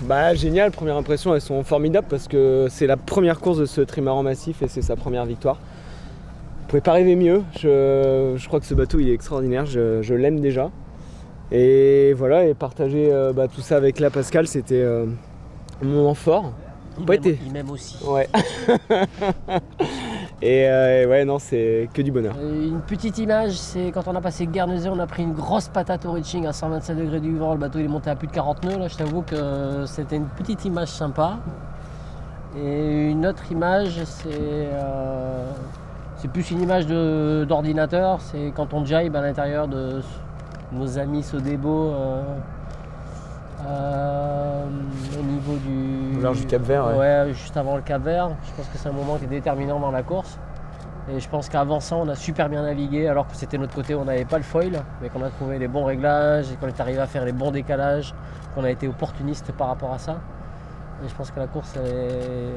Bah génial, première impression, elles sont formidables parce que c'est la première course de ce trimaran massif et c'est sa première victoire. Vous pouvez pas rêver mieux, je crois que ce bateau il est extraordinaire, je l'aime déjà. Et voilà, et partager tout ça avec la Pascal, c'était un moment fort. Il m'aime aussi. Ouais. Et ouais, non, c'est que du bonheur. Une petite image, c'est quand on a passé Guernesey, on a pris une grosse patate au reaching à 127 degrés du vent. Le bateau il est monté à plus de 40 nœuds. Là, je t'avoue que c'était une petite image sympa. Et une autre image, c'est plus une image d'ordinateur. C'est quand on jibe à l'intérieur de nos amis Sodebo au niveau du... Au large du Cap-Vert. Ouais, juste avant le Cap-Vert. Je pense que c'est un moment qui est déterminant dans la course. Et je pense qu'avant ça, on a super bien navigué, alors que c'était notre côté, on n'avait pas le foil, mais qu'on a trouvé les bons réglages et qu'on est arrivé à faire les bons décalages, qu'on a été opportuniste par rapport à ça. Et je pense que la course,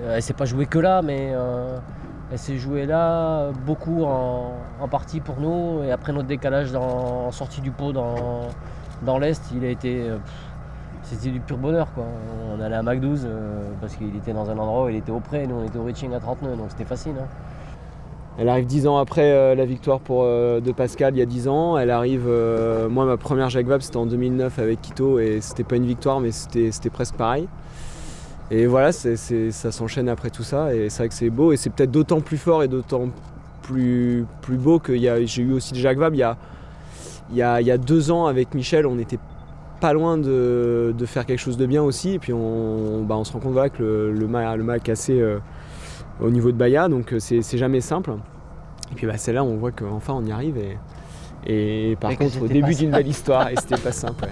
elle s'est pas jouée que là, mais elle s'est jouée là, beaucoup en partie pour nous. Et après notre décalage en sortie du pot dans l'Est, il a été... c'était du pur bonheur, quoi. On allait à Mac 12 parce qu'il était dans un endroit où il était au près, nous on était au reaching à 30 nœuds, donc c'était facile. Hein. Elle arrive 10 ans après la victoire de Pascal il y a 10 ans. Elle arrive, moi ma première Jacques Vabre c'était en 2009 avec Quito et c'était pas une victoire mais c'était presque pareil. Et voilà, ça s'enchaîne après tout ça et c'est vrai que c'est beau et c'est peut-être d'autant plus fort et d'autant plus beau que j'ai eu aussi des Jacques Vabre il y a 2 ans avec Michel, on était pas loin de faire quelque chose de bien aussi et puis on se rend compte voilà, que le mât a cassé au niveau de Bahia, donc c'est jamais simple. Et puis celle-là, on voit qu'enfin on y arrive et par contre au début d'une belle histoire et c'était pas simple. Ouais.